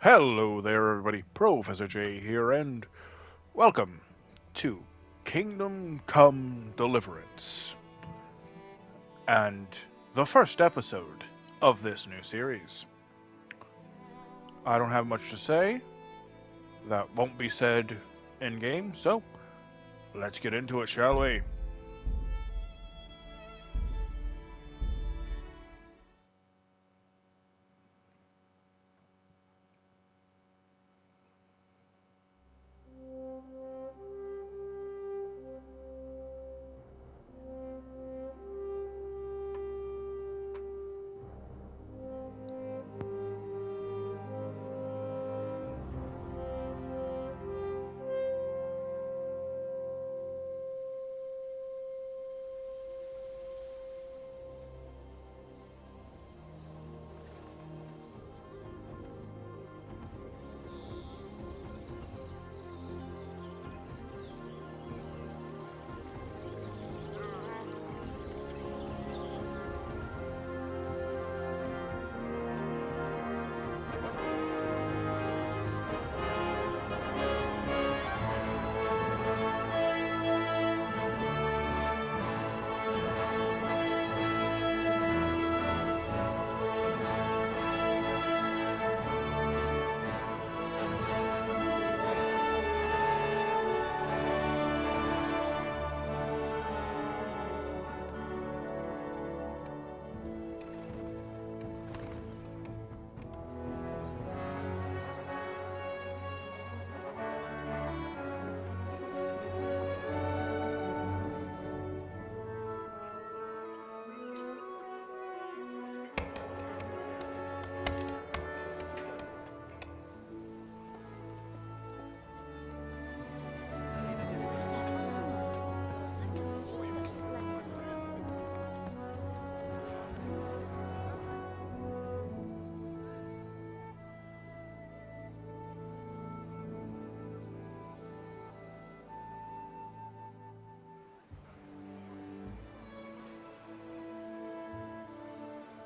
Hello there, everybody. Professor J here, and welcome to Kingdom Come Deliverance, and the first episode of this new series. I don't have much to say. That won't be said in game, so let's get into it, shall we?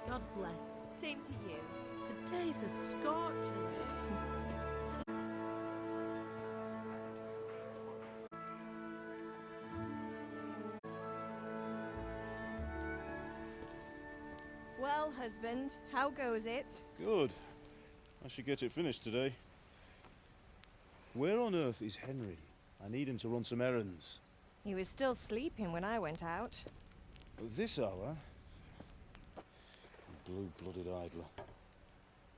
God bless. Same to you. Today's a scorcher. Well, husband, how goes it? Good. I should get it finished today. Where on earth is Henry? I need him to run some errands. He was still sleeping when I went out. At this hour? Blue-blooded idler.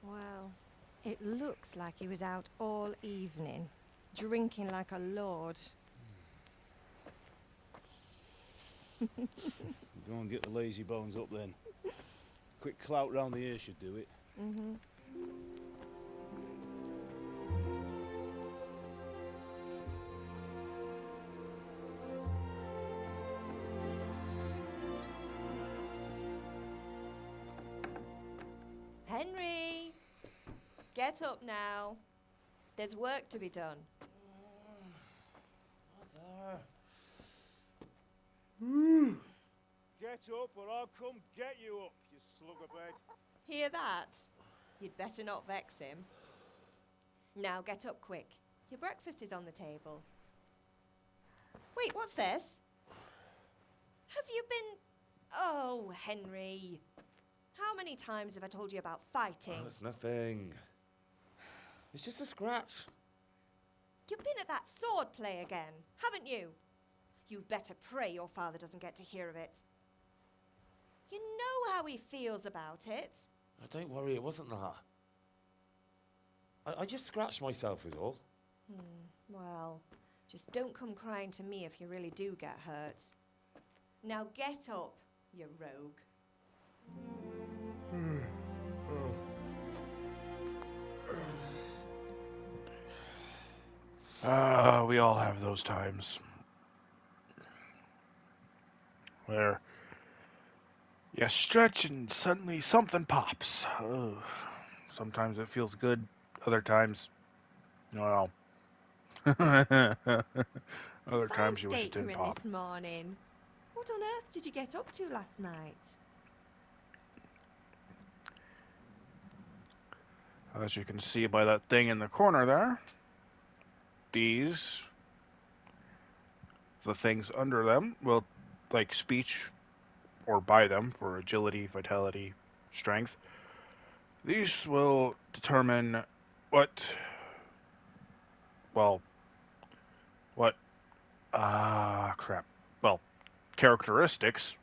Well, it looks like he was out all evening, drinking like a lord. Go and get the lazy bones up then. Quick clout round the ear should do it. Mm-hmm. Henry! Get up now. There's work to be done. Mother. Get up or I'll come get you up, you slugabed. Hear that? You'd better not vex him. Now get up quick. Your breakfast is on the table. Wait, what's this? Have you been... Oh, Henry. How many times have I told you about fighting? Oh, it's nothing. It's just a scratch. You've been at that sword play again, haven't you? You'd better pray your father doesn't get to hear of it. You know how he feels about it. Oh, don't worry, it wasn't that. I just scratched myself is all. Well, just don't come crying to me if you really do get hurt. Now get up, you rogue. We all have those times where you stretch and suddenly something pops. Sometimes it feels good, other times, well, other times you wish it Fine state you're didn't in pop. this morning. What on earth did you get up to last night? As you can see by that thing in the corner there, these, the things under them, will, like speech, or by them for agility, vitality, strength. These will determine what, well, what, crap. Well, characteristics.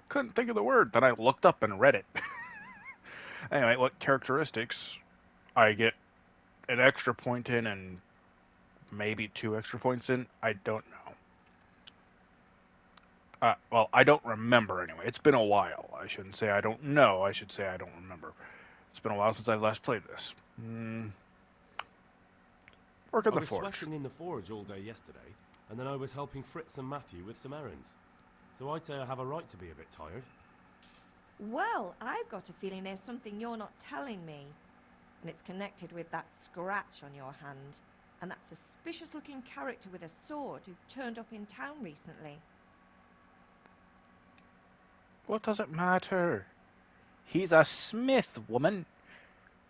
Couldn't think of the word, then I looked up and read it. Anyway, what characteristics I get an extra point in and maybe 2 extra points in, I don't know. Well, I don't remember anyway. It's been a while. I shouldn't say I don't know. I should say I don't remember. It's been a while since I last played this. Work in the forge. I was sweating in the forge all day yesterday, and then I was helping Fritz and Matthew with some errands. So I'd say I have a right to be a bit tired. Well, I've got a feeling there's something you're not telling me. And it's connected with that scratch on your hand. And that suspicious-looking character with a sword who turned up in town recently. What does it matter? He's a smith, woman.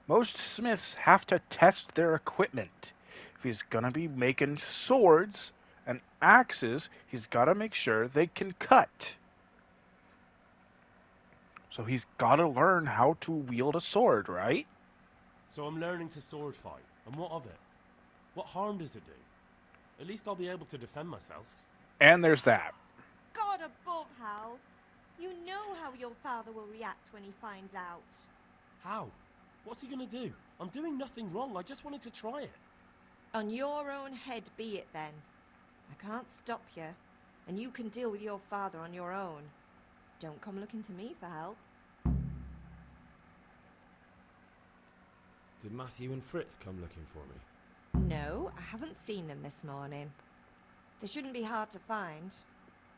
Most smiths have to test their equipment. If he's gonna be making swords and axes, he's gotta make sure they can cut. So he's gotta learn how to wield a sword, right? So I'm learning to sword fight, and what of it? What harm does it do? At least I'll be able to defend myself. And there's that. God above, Hal. You know how your father will react when he finds out. How? What's he gonna do? I'm doing nothing wrong, I just wanted to try it. On your own head be it then. I can't stop you, and you can deal with your father on your own. Don't come looking to me for help. Did Matthew and Fritz come looking for me? No, I haven't seen them this morning. They shouldn't be hard to find.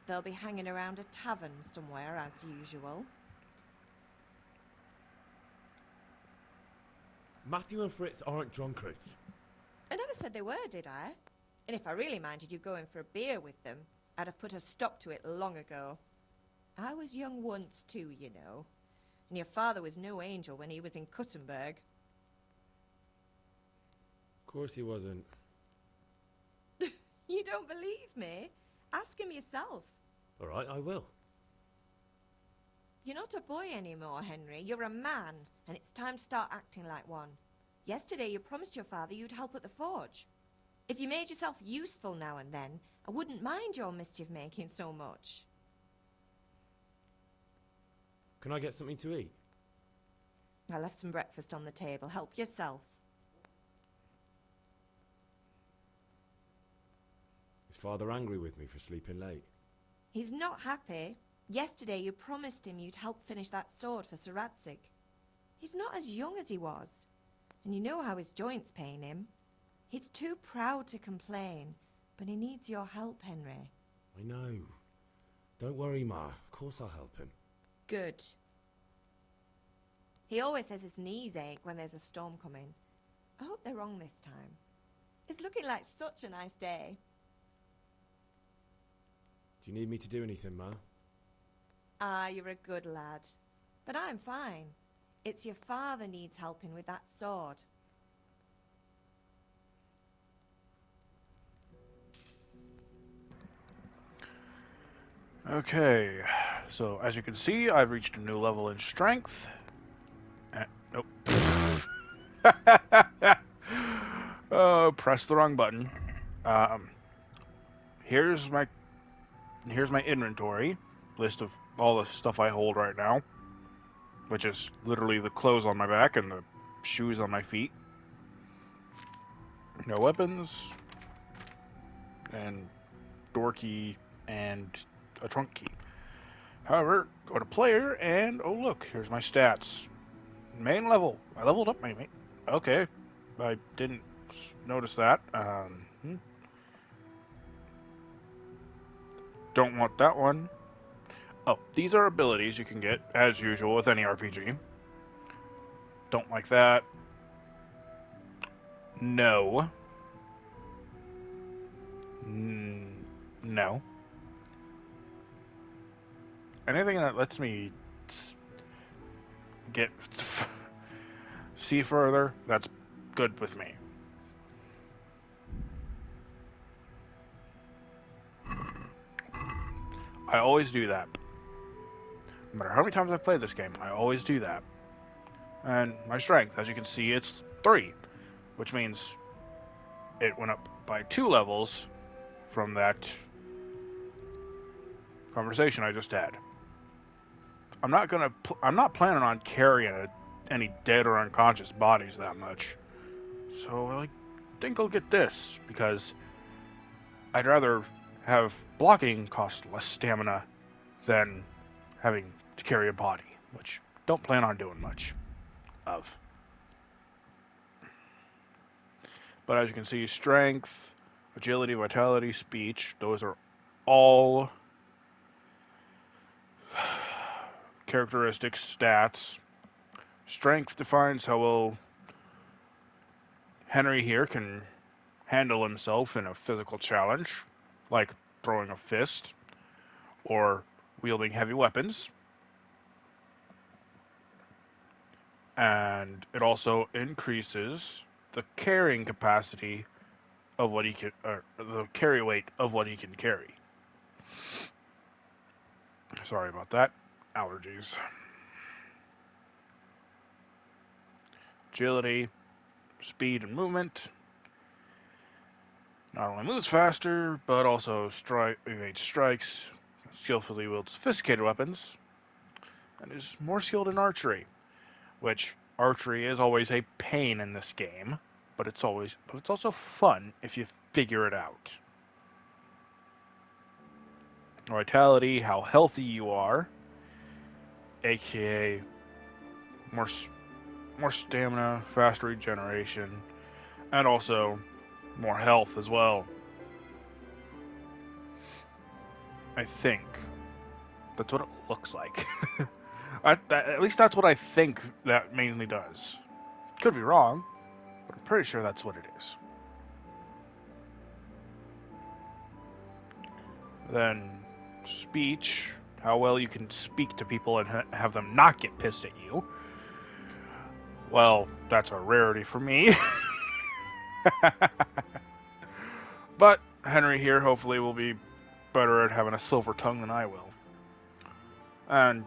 They'll be hanging around a tavern somewhere, as usual. Matthew and Fritz aren't drunkards. I never said they were, did I? And if I really minded you going for a beer with them, I'd have put a stop to it long ago. I was young once too, you know. And your father was no angel when he was in Kuttenberg. Of course he wasn't. You don't believe me? Ask him yourself. All right, I will. You're not a boy anymore, Henry. You're a man, and it's time to start acting like one. Yesterday you promised your father you'd help at the forge. If you made yourself useful now and then, I wouldn't mind your mischief-making so much. Can I get something to eat? I left some breakfast on the table. Help yourself. Is Father angry with me for sleeping late? He's not happy. Yesterday you promised him you'd help finish that sword for Sir Radzig. He's not as young as he was. And you know how his joints pain him. He's too proud to complain, but he needs your help, Henry. I know. Don't worry, Ma. Of course I'll help him. Good. He always says his knees ache when there's a storm coming. I hope they're wrong this time. It's looking like such a nice day. Do you need me to do anything, Ma? Ah, you're a good lad. But I'm fine. It's your father needs helping with that sword. Okay, so as you can see, I've reached a new level in strength. Nope. Oh, press the wrong button. Here's my inventory list of all the stuff I hold right now, which is literally the clothes on my back and the shoes on my feet. No weapons, and door key, and a trunk key. However, go to player, and oh look, here's my stats. Main level. I leveled up my main. Okay, I didn't notice that. Don't want that one. Oh, these are abilities you can get, as usual with any RPG. Don't like that. No. No. Anything that lets me get see further, that's good with me. I always do that. No matter how many times I've played this game, I always do that. And my strength, as you can see, it's 3, which means it went up by 2 levels from that conversation I just had. I'm not planning on carrying any dead or unconscious bodies that much. So I think I'll get this, because I'd rather have blocking cost less stamina than having to carry a body, which don't plan on doing much of. But as you can see, strength, agility, vitality, speech, those are all characteristics, stats. Strength defines how well Henry here can handle himself in a physical challenge, like throwing a fist or wielding heavy weapons. And it also increases the carrying capacity of what he can, or the carry weight of what he can carry. Sorry about that. Allergies. Agility, speed, and movement. Not only moves faster, but also evades strikes, skillfully wields sophisticated weapons, and is more skilled in archery, which archery is always a pain in this game, but it's also fun if you figure it out. Vitality, how healthy you are, aka more stamina, faster regeneration, and also more health as well. I think that's what it looks like. At least that's what I think that mainly does. Could be wrong, but I'm pretty sure that's what it is. Then speech, how well you can speak to people and have them not get pissed at you. Well, that's a rarity for me. But Henry here hopefully will be better at having a silver tongue than I will. And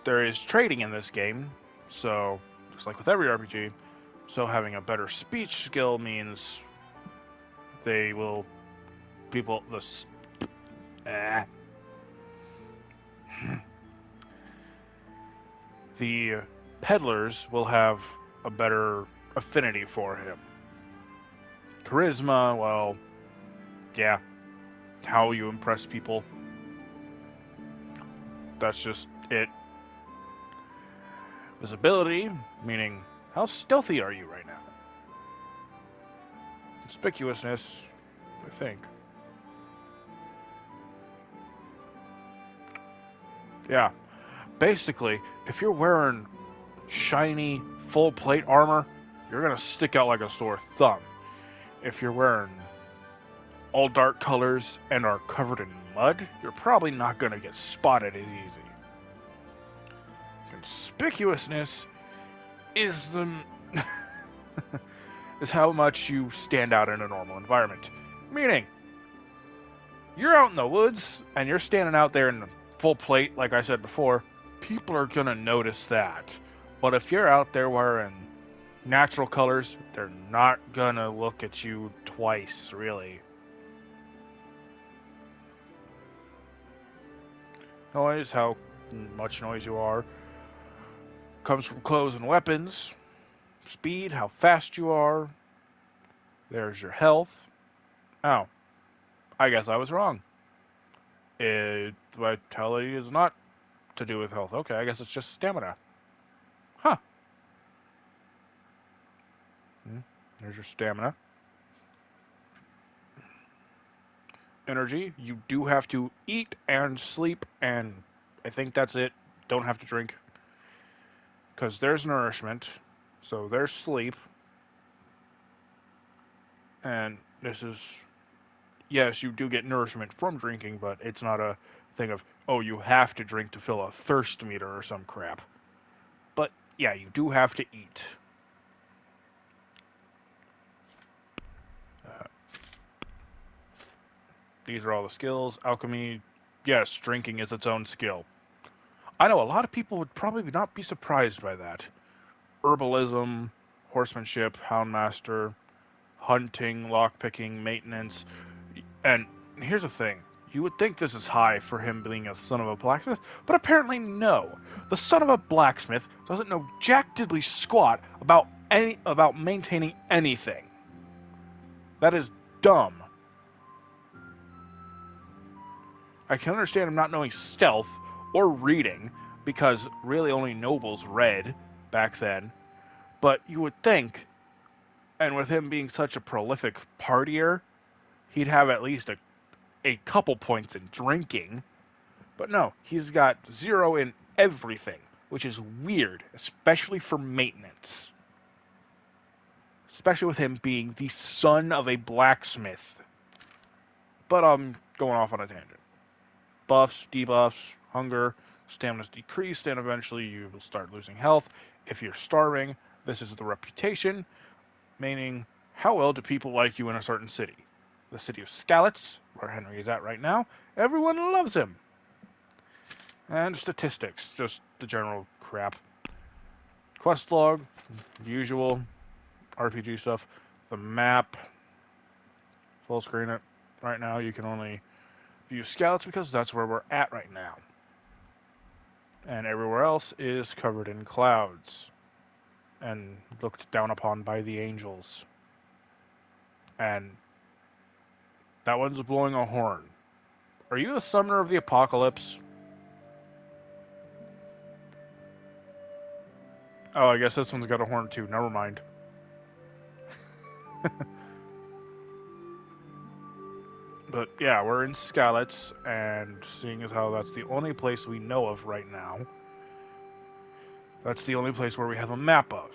there is trading in this game, so just like with every RPG, so having a better speech skill means they will the peddlers will have a better affinity for him. Charisma, well, yeah, how you impress people. That's just it. Visibility, meaning how stealthy are you right now? Conspicuousness, I think. Yeah, basically, if you're wearing shiny, full plate armor, you're gonna stick out like a sore thumb. If you're wearing all dark colors and are covered in mud, you're probably not gonna get spotted as easy. Conspicuousness is is how much you stand out in a normal environment. Meaning, you're out in the woods and you're standing out there in full plate, like I said before, people are gonna notice that. But if you're out there wearing natural colors, they're not gonna look at you twice, really. Noise, how much noise you are, comes from clothes and weapons. Speed, how fast you are. There's your health. Oh, I guess I was wrong. Vitality is not to do with health. Okay, I guess it's just stamina. Huh. There's your stamina. Energy, you do have to eat and sleep, and I think that's it. Don't have to drink. Because there's nourishment, so there's sleep. And this is, yes, you do get nourishment from drinking, but it's not a thing of, oh, you have to drink to fill a thirst meter or some crap. But yeah, you do have to eat. These are all the skills. Alchemy, yes, drinking is its own skill. I know a lot of people would probably not be surprised by that. Herbalism, horsemanship, houndmaster, hunting, lockpicking, maintenance. And here's the thing. You would think this is high for him being a son of a blacksmith, but apparently no. The son of a blacksmith doesn't know jack diddly squat about maintaining anything. That is dumb. I can understand him not knowing stealth or reading, because really only nobles read back then. But you would think, and with him being such a prolific partier, he'd have at least a couple points in drinking. But no, he's got 0 in everything, which is weird, especially for maintenance. Especially with him being the son of a blacksmith. But I'm going off on a tangent. Buffs, debuffs, hunger, stamina's decreased, and eventually you will start losing health. If you're starving, this is the reputation, meaning how well do people like you in a certain city. The city of Skalitz, where Henry is at right now, everyone loves him. And statistics, just the general crap. Quest log, usual RPG stuff. The map, full screen it. Right now you can only view Skalitz because that's where we're at right now. And everywhere else is covered in clouds and looked down upon by the angels. And that one's blowing a horn. Are you a summoner of the apocalypse? Oh, I guess this one's got a horn too. Never mind. But yeah, we're in Skalitz, and seeing as how that's the only place we know of right now, that's the only place where we have a map of.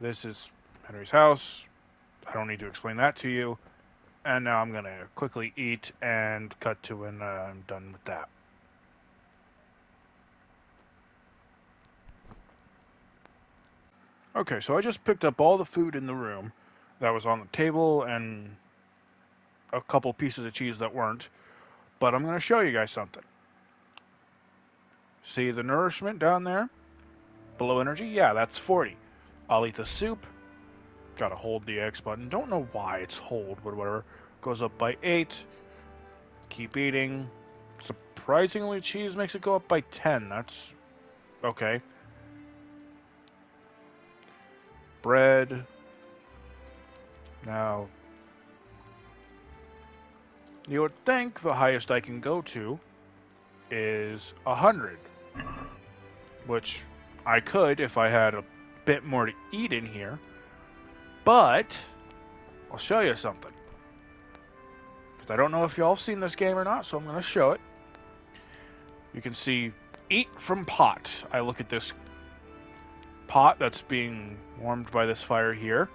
This is Henry's house. I don't need to explain that to you. And now I'm going to quickly eat and cut to when I'm done with that. Okay, so I just picked up all the food in the room that was on the table and a couple pieces of cheese that weren't. But I'm going to show you guys something. See the nourishment down there? Below energy? Yeah, that's 40. I'll eat the soup. Gotta hold the X button. Don't know why it's hold, but whatever. Goes up by 8. Keep eating. Surprisingly, cheese makes it go up by 10. That's okay. Bread. Now, you would think the highest I can go to is 100. Which I could if I had a bit more to eat in here. But I'll show you something. Because I don't know if y'all have seen this game or not, so I'm going to show it. You can see eat from pot. I look at this pot that's being warmed by this fire here,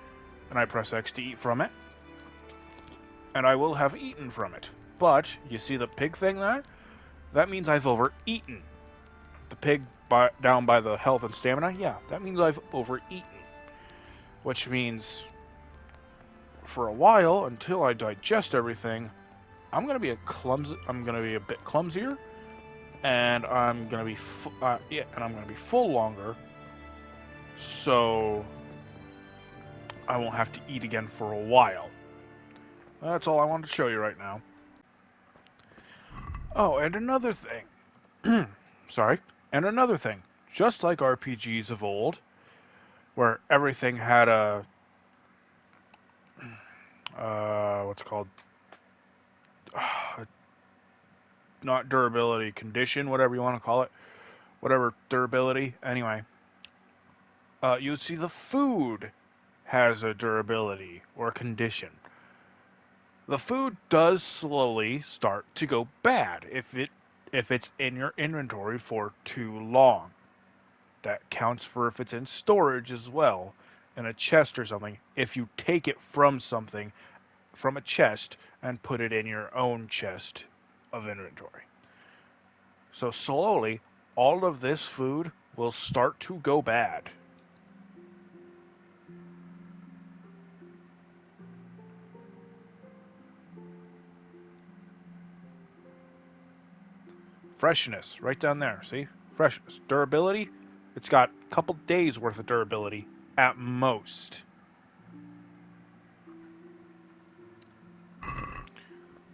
and I press X to eat from it. And I will have eaten from it. But, you see the pig thing there? That means I've overeaten. The pig down by the health and stamina? Yeah, that means I've overeaten. Which means, for a while, until I digest everything, I'm gonna be a bit clumsier, and I'm gonna be full longer. So I won't have to eat again for a while. That's all I wanted to show you right now. Oh, and another thing. Sorry. And another thing. Just like RPGs of old, where everything had a what's it called? Not durability, condition, whatever you want to call it. Whatever durability. Anyway, you see the food has a durability or condition. The food does slowly start to go bad if it's in your inventory for too long. That counts for if it's in storage as well, in a chest or something. If you take it from something, from a chest, and put it in your own chest of inventory. So slowly, all of this food will start to go bad. Freshness, right down there, see? Freshness. Durability, it's got a couple days worth of durability at most.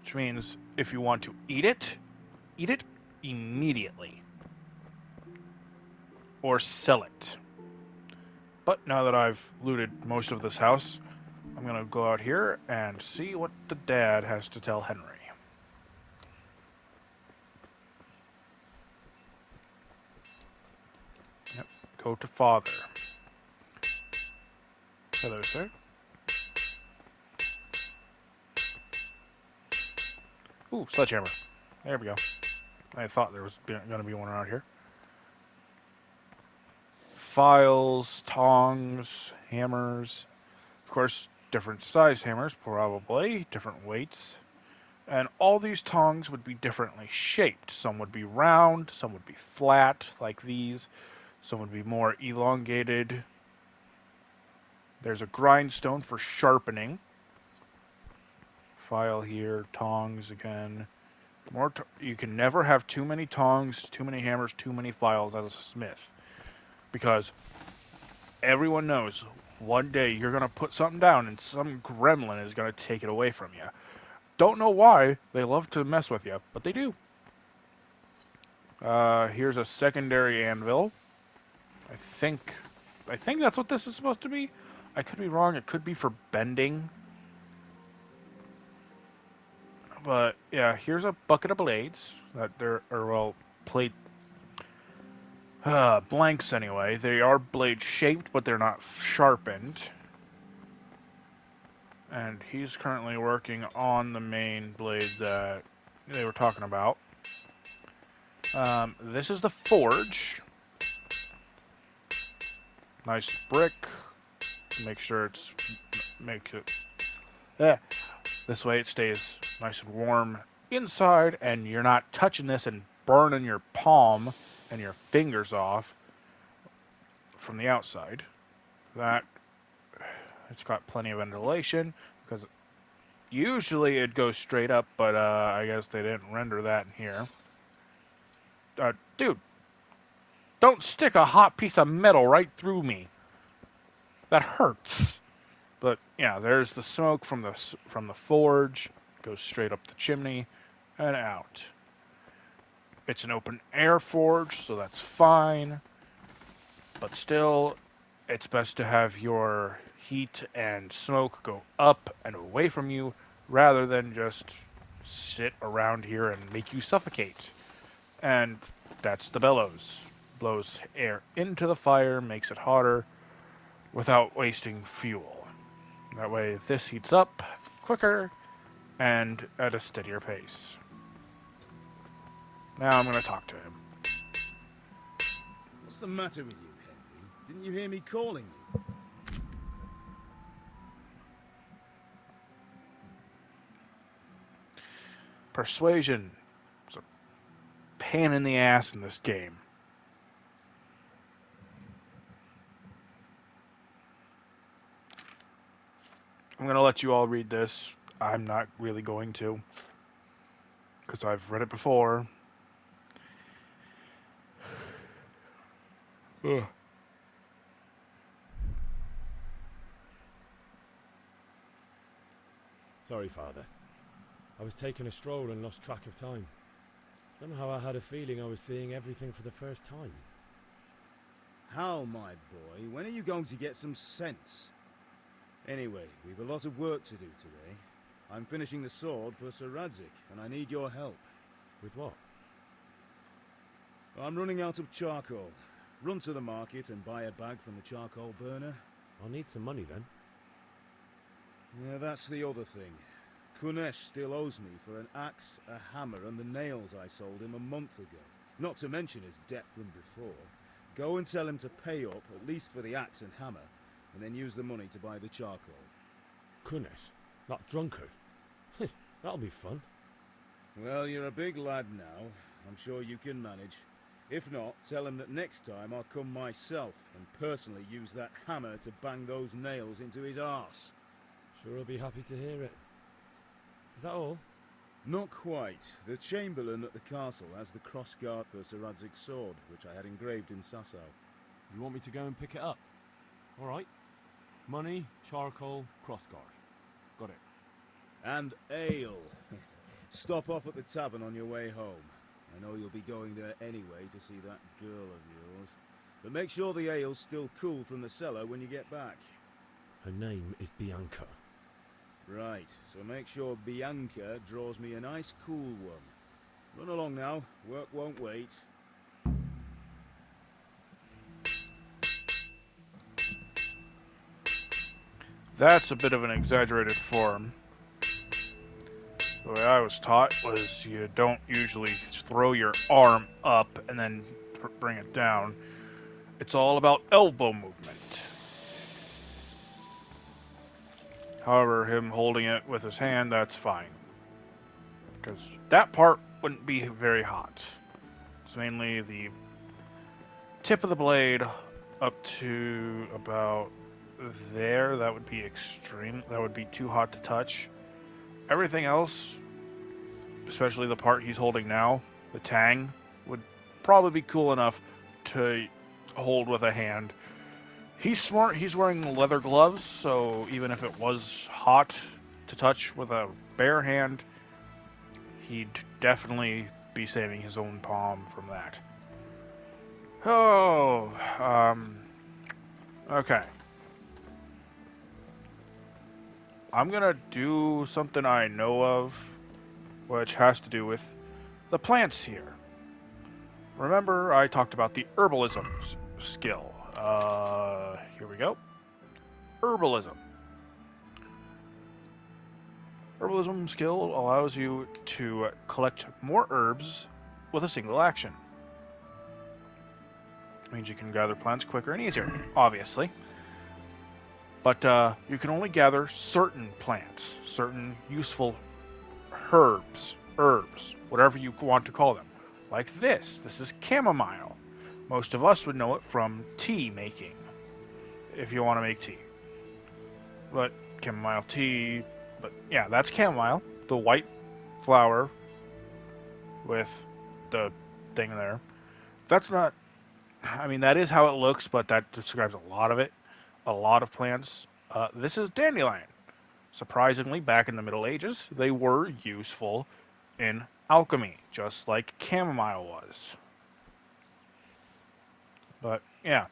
Which means if you want to eat it immediately. Or sell it. But now that I've looted most of this house, I'm going to go out here and see what the dad has to tell Henry. Yep, go to father. Hello, sir. Ooh, sledgehammer. There we go. I thought there was going to be one around here. Files, tongs, hammers. Of course, different size hammers, probably. Different weights. And all these tongs would be differently shaped. Some would be round, some would be flat, like these. Some would be more elongated. There's a grindstone for sharpening. File here, tongs again. You can never have too many tongs, too many hammers, too many files as a smith. Because everyone knows one day you're going to put something down and some gremlin is going to take it away from you. Don't know why. They love to mess with you, but they do. Here's a secondary anvil. I think that's what this is supposed to be. I could be wrong. It could be for bending. But yeah, here's a bucket of blades plate blanks anyway. They are blade shaped, but they're not sharpened. And he's currently working on the main blade that they were talking about. This is the forge. Nice brick. Make sure this way it stays nice and warm inside, and you're not touching this and burning your palm and your fingers off from the outside. It's got plenty of ventilation, because usually it goes straight up, but I guess they didn't render that in here. Dude, don't stick a hot piece of metal right through me. That hurts. But yeah, there's the smoke from the forge, goes straight up the chimney and out. It's an open air forge, so that's fine. But still, it's best to have your heat and smoke go up and away from you rather than just sit around here and make you suffocate. And that's the bellows. Blows air into the fire, makes it hotter without wasting fuel. That way this heats up quicker and at a steadier pace. Now I'm going to talk to him. What's the matter with you, Henry? Didn't you hear me calling you? Persuasion is a pain in the ass in this game. I'm going to let you all read this. I'm not really going to, because I've read it before. Ugh. Sorry, Father. I was taking a stroll and lost track of time. Somehow I had a feeling I was seeing everything for the first time. How, my boy? When are you going to get some sense? Anyway, we've a lot of work to do today. I'm finishing the sword for Sir Radzik, and I need your help. With what? I'm running out of charcoal. Run to the market and buy a bag from the charcoal burner. I'll need some money then. Yeah, that's the other thing. Kunesh still owes me for an axe, a hammer, and the nails I sold him a month ago. Not to mention his debt from before. Go and tell him to pay up, at least for the axe and hammer, and then use the money to buy the charcoal. Kunesh? That drunkard? That'll be fun. Well, you're a big lad now. I'm sure you can manage. If not, tell him that next time I'll come myself and personally use that hammer to bang those nails into his arse. Sure he'll be happy to hear it. Is that all? Not quite. The Chamberlain at the castle has the crossguard for Sir Radzig's sword, which I had engraved in Sasau. You want me to go and pick it up? Alright. Money, charcoal, crossguard. Got it. And ale. Stop off at the tavern on your way home. I know you'll be going there anyway to see that girl of yours. But make sure the ale's still cool from the cellar when you get back. Her name is Bianca. Right, so make sure Bianca draws me a nice cool one. Run along now, work won't wait. That's a bit of an exaggerated form. The way I was taught was you don't usually throw your arm up and then bring it down. It's all about elbow movement. However, him holding it with his hand, that's fine. Because that part wouldn't be very hot. It's mainly the tip of the blade up to about there. That would be extreme. That would be too hot to touch. Everything else, especially the part he's holding now, the tang, would probably be cool enough to hold with a hand. He's smart. He's wearing leather gloves, so even if it was hot to touch with a bare hand, he'd definitely be saving his own palm from that. Oh, okay. I'm gonna do something I know of, which has to do with the plants here. Remember, I talked about the herbalism skill. Here we go. Herbalism. Herbalism skill allows you to collect more herbs with a single action. It means you can gather plants quicker and easier, obviously. But you can only gather certain plants, certain useful herbs, whatever you want to call them. Like this. This is chamomile. Most of us would know it from tea making, if you want to make tea. But chamomile tea, but yeah, that's chamomile. The white flower with the thing there. That's not, I mean, that is how it looks, but that describes a lot of it. A lot of plants. This is dandelion. Surprisingly, back in the Middle Ages, they were useful in alchemy, just like chamomile was. But, yeah.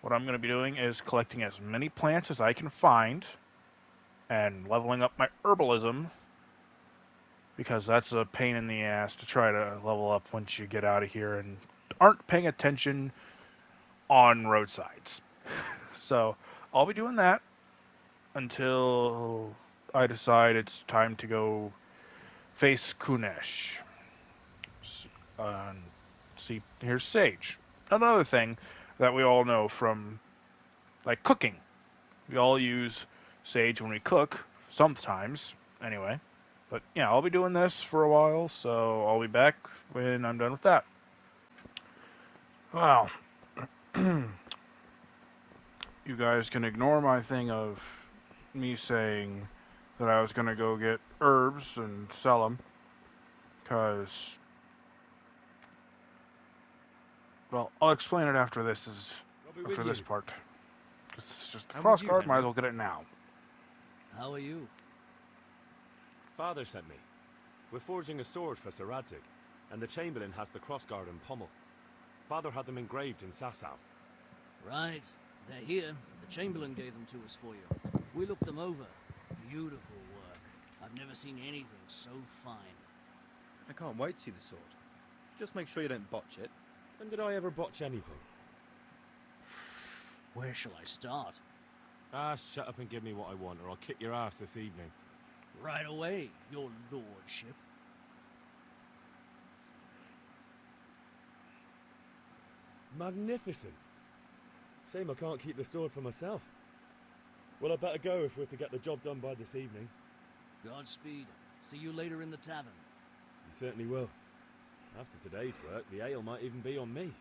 What I'm going to be doing is collecting as many plants as I can find and leveling up my herbalism, because that's a pain in the ass to try to level up once you get out of here and aren't paying attention on roadsides. So, I'll be doing that until I decide it's time to go face Kunesh. See, here's Sage. Another thing that we all know from, like, cooking. We all use Sage when we cook, sometimes, anyway. But, yeah, I'll be doing this for a while, so I'll be back when I'm done with that. Wow. You guys can ignore my thing of me saying that I was going to go get herbs and sell them, because, well, I'll explain it after this part. It's just the cross guard, might as well get it now. How are you? Father sent me. We're forging a sword for Sir Radzig, and the Chamberlain has the crossguard and pommel. Father had them engraved in Sasau. Right. They're here. The Chamberlain gave them to us for you. We looked them over. Beautiful work. I've never seen anything so fine. I can't wait to see the sword. Just make sure you don't botch it. When did I ever botch anything? Where shall I start? Ah, shut up and give me what I want, or I'll kick your ass this evening. Right away, your lordship. Magnificent. Shame I can't keep the sword for myself. Well, I better go if we're to get the job done by this evening. Godspeed. See you later in the tavern. You certainly will. After today's work, the ale might even be on me.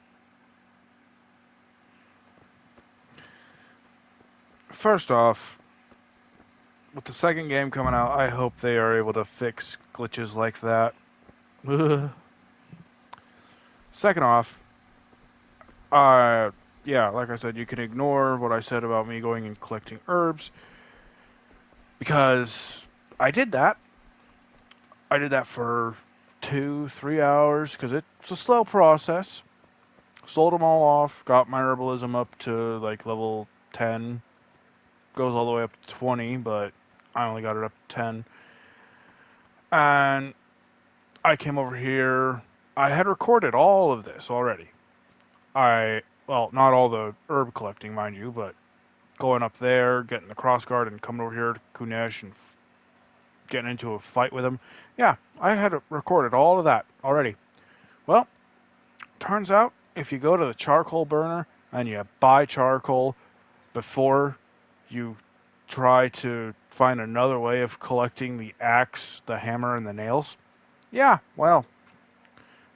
First off, with the second game coming out, I hope they are able to fix glitches like that. Second off, yeah, like I said, you can ignore what I said about me going and collecting herbs, because I did that. I did that for 2-3 hours, because it's a slow process. Sold them all off, got my herbalism up to like level 10. Goes all the way up to 20, but I only got it up to 10. And I came over here. I had recorded all of this already. Well, not all the herb collecting, mind you, but going up there, getting the crossguard, and coming over here to Kunesh and getting into a fight with him. Yeah, I had recorded all of that already. Well, turns out if you go to the charcoal burner and you buy charcoal before you try to find another way of collecting the axe, the hammer, and the nails, yeah, well,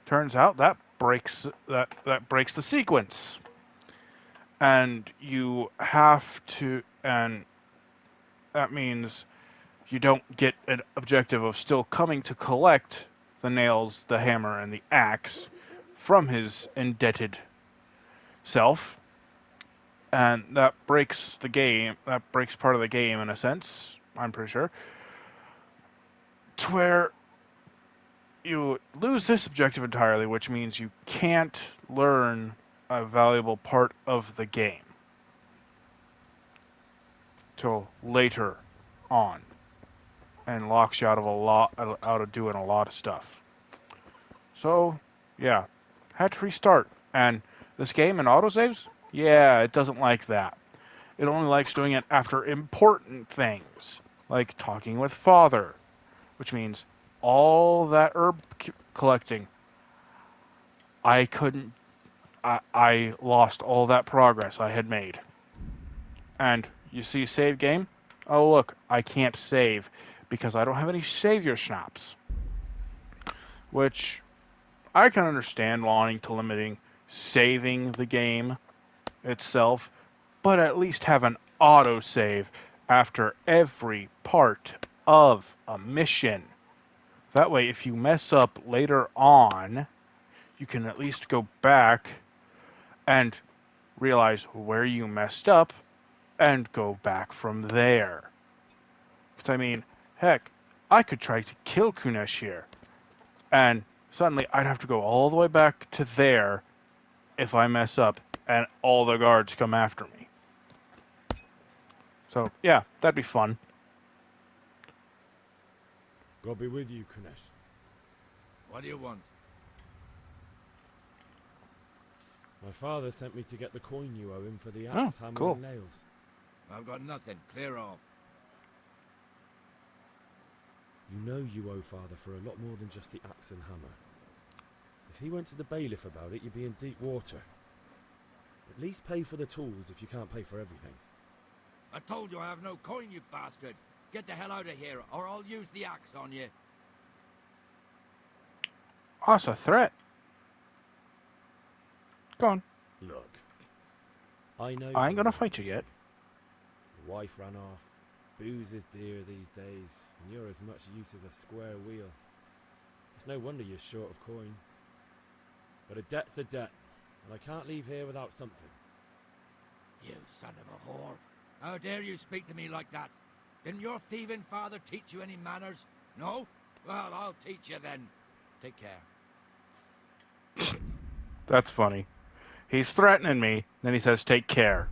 turns out that breaks the sequence. And you have to, and that means you don't get an objective of still coming to collect the nails, the hammer, and the axe from his indebted self. And that breaks the game. That breaks part of the game in a sense, I'm pretty sure. To where you lose this objective entirely, which means you can't learn a valuable part of the game till later on, and locks you out of doing a lot of stuff. So, yeah, had to restart. And this game in autosaves, yeah, it doesn't like that. It only likes doing it after important things, like talking with Father, which means all that herb collecting, I lost all that progress I had made. And you see save game? Oh look, I can't save because I don't have any savior schnapps. Which I can understand wanting to limiting saving the game itself, but at least have an autosave after every part of a mission. That way, if you mess up later on, you can at least go back and realize where you messed up and go back from there. Because, I mean, heck, I could try to kill Kunesh here, and suddenly I'd have to go all the way back to there if I mess up and all the guards come after me. So, yeah, that'd be fun. God be with you, Kunesh. What do you want? My father sent me to get the coin you owe him for the axe, hammer, cool. and nails. I've got nothing. Clear off. You know you owe father for a lot more than just the axe and hammer. If he went to the bailiff about it, you'd be in deep water. At least pay for the tools if you can't pay for everything. I told you I have no coin, you bastard. Get the hell out of here, or I'll use the axe on you. Oh, that's a threat. Go on. Look, I know I ain't gonna fight you yet. the wife ran off, booze is dear these days, and you're as much use as a square wheel. It's no wonder you're short of coin. But a debt's a debt, and I can't leave here without something. You son of a whore. How dare you speak to me like that? Didn't your thieving father teach you any manners? No? Well, I'll teach you then. Take care. That's funny. He's threatening me, then he says, take care.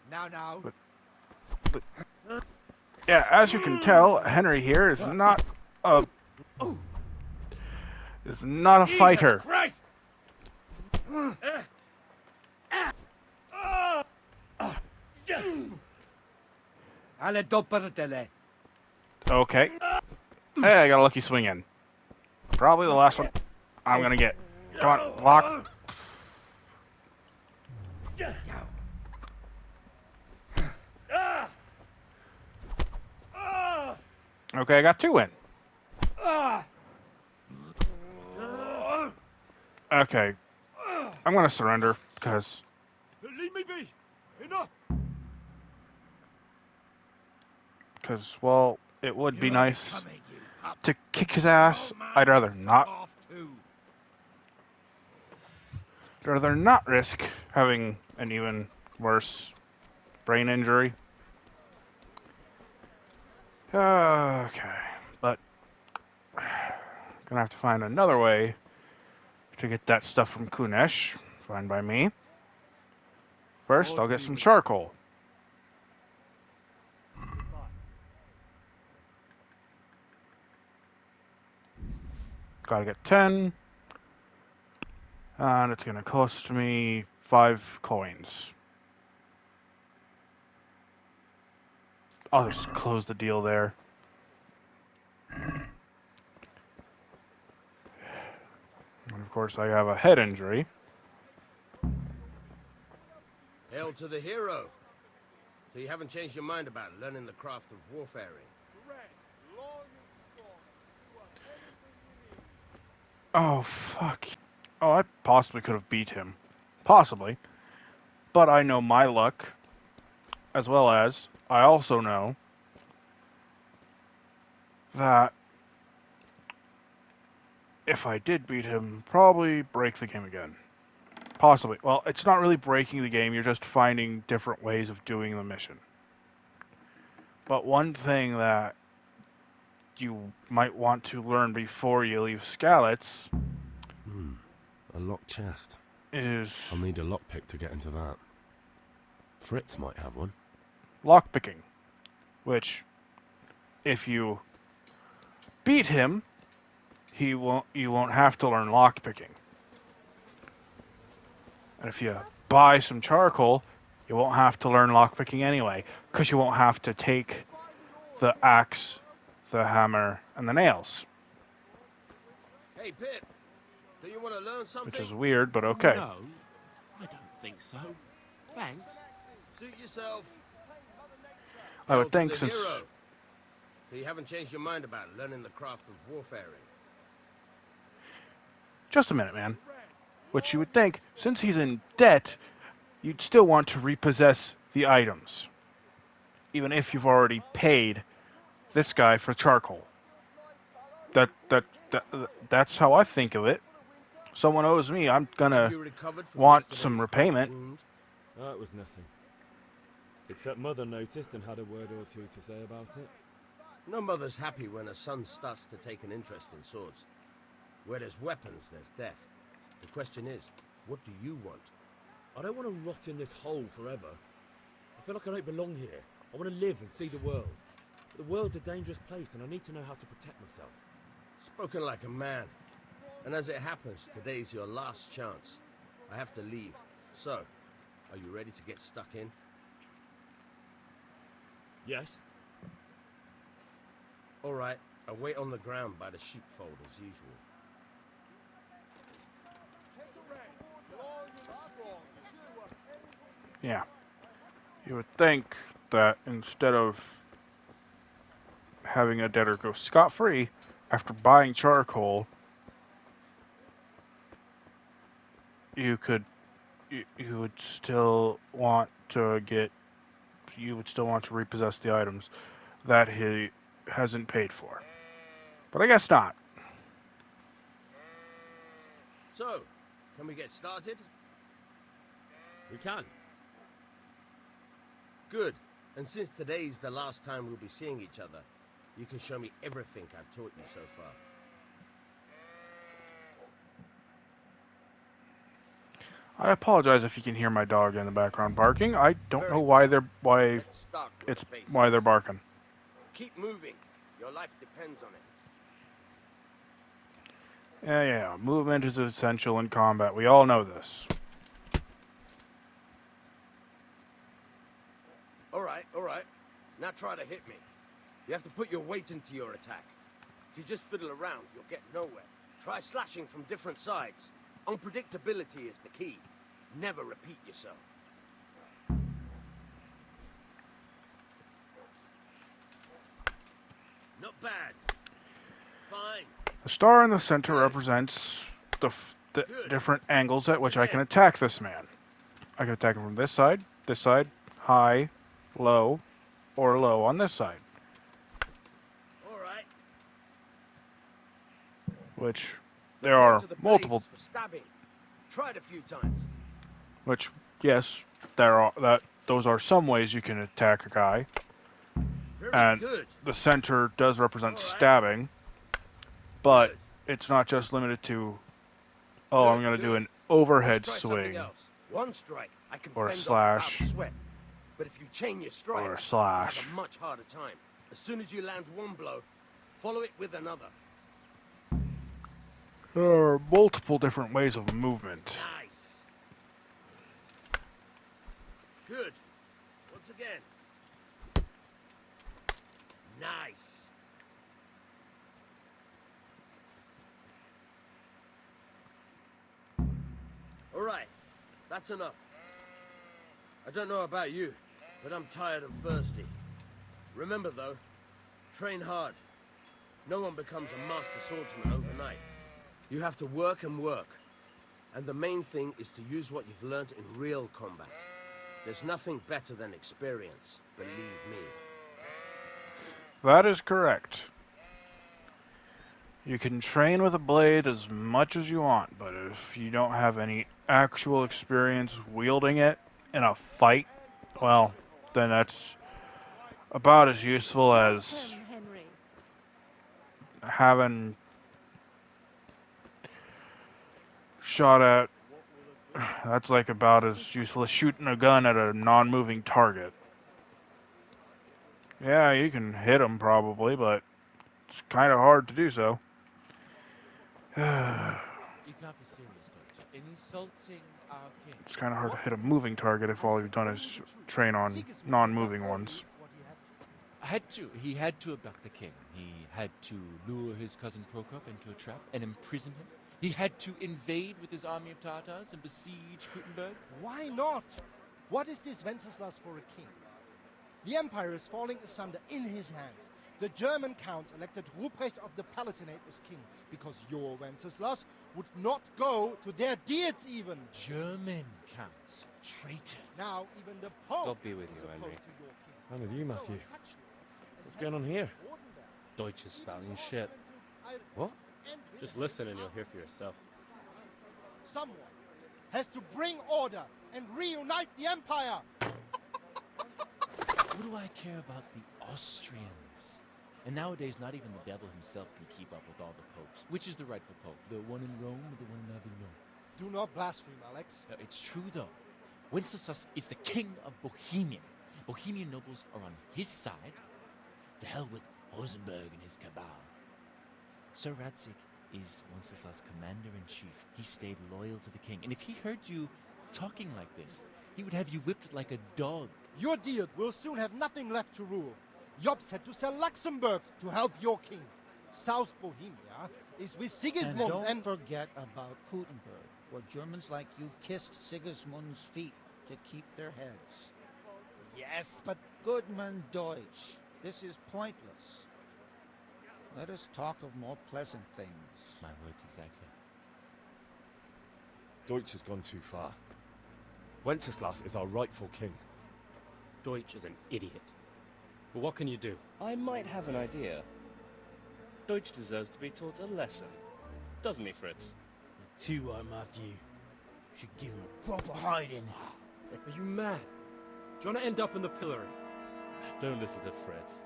Now. Yeah, as you can tell, Henry here is not a fighter. Christ! Alle doppertele. Okay. Hey, I got a lucky swing in. Probably the last one I'm gonna get. Come on, lock. Okay, I got 2 in. Okay. I'm gonna surrender, because... Leave me be! Enough! Because, well, it would be You're nice coming, you pup. to kick his ass. Your man I'd rather can not. fuck off too. I'd rather not risk having an even worse brain injury. Okay, but gonna have to find another way to get that stuff from Kunesh. Fine by me. First, I'll get some charcoal. Gotta get 10. And it's gonna cost me 5 coins. I'll just close the deal there. And of course, I have a head injury. Hail to the hero. So you haven't changed your mind about learning the craft of warfaring? Correct. Long and strong. You are anything we need. Oh, fuck. Oh, I possibly could have beat him. Possibly. But I know my luck. As well as, I also know that if I did beat him, probably break the game again. Possibly. Well, it's not really breaking the game, you're just finding different ways of doing the mission. But one thing that you might want to learn before you leave Skalitz A locked chest. is I'll need a lockpick to get into that. Fritz might have one. lockpicking, which, if you beat him, you won't have to learn lockpicking. And if you buy some charcoal, you won't have to learn lockpicking anyway, because you won't have to take the axe, the hammer, and the nails. Hey, Pip. Do you want to learn something? Which is weird, but okay. No, I don't think so. Thanks. Suit yourself. I would Hail to think the since... hero. So you haven't changed your mind about learning the craft of warfaring? Just a minute, man. Which you would think, since he's in debt, you'd still want to repossess the items. Even if you've already paid this guy for charcoal. That's how I think of it. Someone owes me, I'm gonna You recovered from want yesterday's some repayment. wound? That was nothing. Except Mother noticed and had a word or two to say about it. No mother's happy when a son starts to take an interest in swords. Where there's weapons, there's death. The question is, what do you want? I don't want to rot in this hole forever. I feel like I don't belong here. I want to live and see the world. But the world's a dangerous place and I need to know how to protect myself. Spoken like a man. And as it happens, today's your last chance. I have to leave. So, are you ready to get stuck in? Yes? All right, I'll wait on the ground by the sheepfold as usual. Yeah. You would think that instead of having a debtor go scot-free after buying charcoal, you would still want to repossess the items that he hasn't paid for. But I guess not. So, can we get started? We can. Good. And since today's the last time we'll be seeing each other, you can show me everything I've taught you so far. I apologize if you can hear my dog in the background barking. I don't know why they're barking. Keep moving. Your life depends on it. Yeah. Movement is essential in combat. We all know this. All right. Now try to hit me. You have to put your weight into your attack. If you just fiddle around, you'll get nowhere. Try slashing from different sides. Unpredictability is the key. Never repeat yourself. Not bad. Fine. star in the center represents the different angles at which I can attack this man. I can attack him from this side, high, low, or low on this side. Alright. Which there are multiple. For stabbing. Tried a few times. Which, yes, those are some ways you can attack a guy. And the center does represent stabbing, but it's not just limited to, oh, I'm going to do an overhead swing, One strike, I can or a fend off slash, sweat. But if you chain your strikes, or a slash. you have a much harder time. As soon as you land one blow, follow it with another. There are multiple different ways of movement. Nice. Good. Once again. Nice. All right. That's enough. I don't know about you, but I'm tired and thirsty. Remember though, train hard. No one becomes a master swordsman overnight. You have to work and work. And the main thing is to use what you've learned in real combat. There's nothing better than experience, believe me. That is correct. You can train with a blade as much as you want, but if you don't have any actual experience wielding it in a fight, well, then that's about as useful as having shot at. That's like about as useful as shooting a gun at a non-moving target. Yeah, you can hit them probably, but it's kind of hard to do so. You can't be serious, Deutsch. Insulting our king. It's kind of hard to hit a moving target if all you've done is train on non-moving ones. He had to abduct the king. He had to lure his cousin Prokop into a trap and imprison him. He had to invade with his army of Tatars and besiege Gutenberg. Why not? What is this Wenceslas for a king? The empire is falling asunder in his hands. The German counts elected Ruprecht of the Palatinate as king because your Wenceslas would not go to their deeds even. German counts. Traitors. Now even the Pope God be with you, is Henry. opposed to your king. I'm with you, So Matthew. such lords as What's going on here? wasn't there? Deutsch is spouting shit. What? Just listen and you'll hear for yourself. Someone has to bring order and reunite the empire. What do I care about the Austrians? And nowadays, not even the devil himself can keep up with all the popes. Which is the rightful pope? The one in Rome or the one in Avignon? Do not blaspheme, Alex. No, it's true, though. Wenceslas is the king of Bohemia. Bohemian nobles are on his side. To hell with Rosenberg and his cabal. Sir Radzig is Wenceslas' commander-in-chief. He stayed loyal to the king. And if he heard you talking like this, he would have you whipped like a dog. Your Diet will soon have nothing left to rule. Jobst had to sell Luxembourg to help your king. South Bohemia is with Sigismund And don't forget about Gutenberg, where Germans like you kissed Sigismund's feet to keep their heads. Yes, but Goodman Deutsch, this is pointless. Let us talk of more pleasant things. My words exactly. Deutsch has gone too far. Wenceslas is our rightful king. Deutsch is an idiot. But what can you do? I might have an idea. Deutsch deserves to be taught a lesson. Doesn't he, Fritz? Too right, Matthew. Should give him a proper hiding. Are you mad? Do you want to end up in the pillory? Don't listen to Fritz.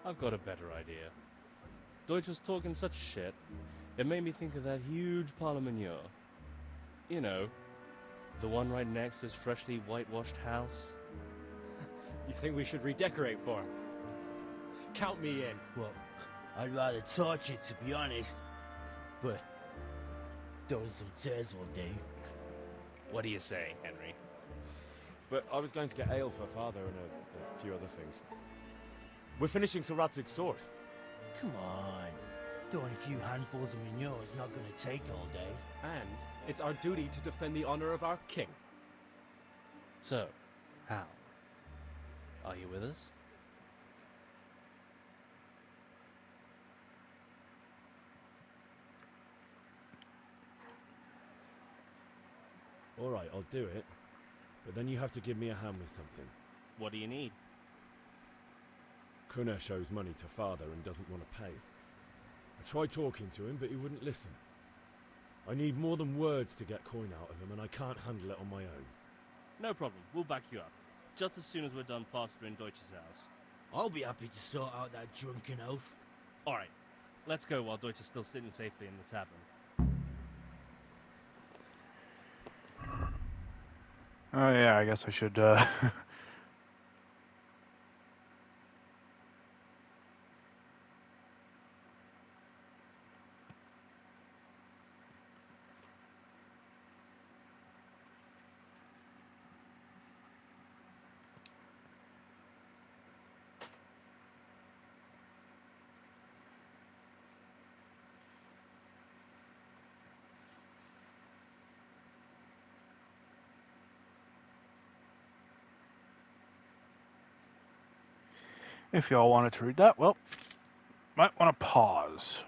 I've got a better idea. Deutsch was talking such shit, it made me think of that huge parliament. You know, the one right next to his freshly whitewashed house. You think we should redecorate for him? Count me in. Well, I'd rather torch it, to be honest. But throwing some tears will do. What do you say, Henry? But I was going to get ale for father and a few other things. We're finishing Sir Radzig's sword. Come on. Doing a few handfuls of manure is not going to take all day. And it's our duty to defend the honor of our king. So, how? Are you with us? Alright, I'll do it. But then you have to give me a hand with something. What do you need? Kunesh owes money to father and doesn't want to pay. I tried talking to him, but he wouldn't listen. I need more than words to get coin out of him, and I can't handle it on my own. No problem, we'll back you up. Just as soon as we're done plastering Deutsch's house. I'll be happy to sort out that drunken oaf. Alright, let's go while Deutsch is still sitting safely in the tavern. Oh yeah, I guess I should, if y'all wanted to read that, well, might want to pause.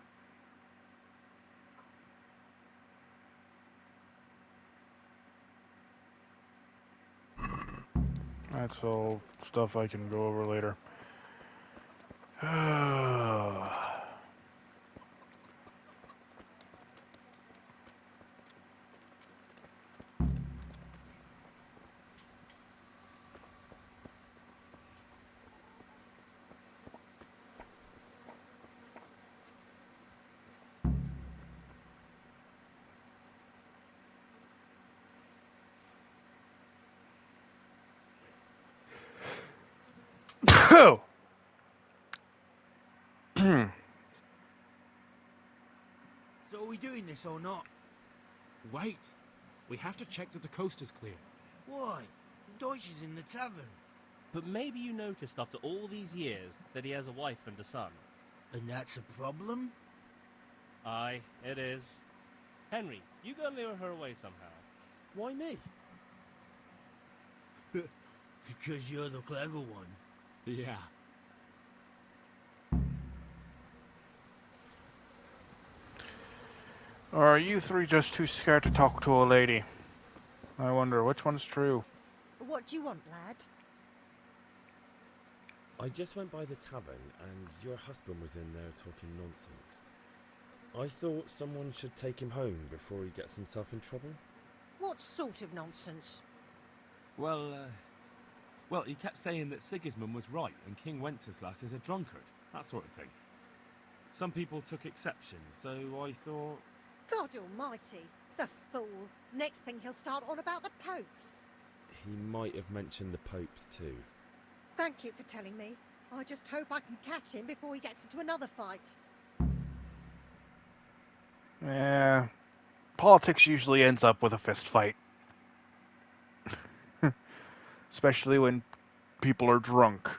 That's all stuff I can go over later. Oh. So are we doing this or not? Wait. We have to check that the coast is clear. Why? Deutsch is in the tavern. But maybe you noticed after all these years that he has a wife and a son. And that's a problem? Aye, it is. Henry, you go lure her away somehow. Why me? Because you're the clever one. Yeah. Or are you three just too scared to talk to a lady? I wonder which one's true. What do you want, lad? I just went by the tavern and your husband was in there talking nonsense. I thought someone should take him home before he gets himself in trouble. What sort of nonsense? Well, he kept saying that Sigismund was right and King Wenceslas is a drunkard, that sort of thing. Some people took exception, so I thought... God almighty, the fool. Next thing he'll start on about the popes. He might have mentioned the popes too. Thank you for telling me. I just hope I can catch him before he gets into another fight. Yeah, politics usually ends up with a fist fight. Especially when people are drunk.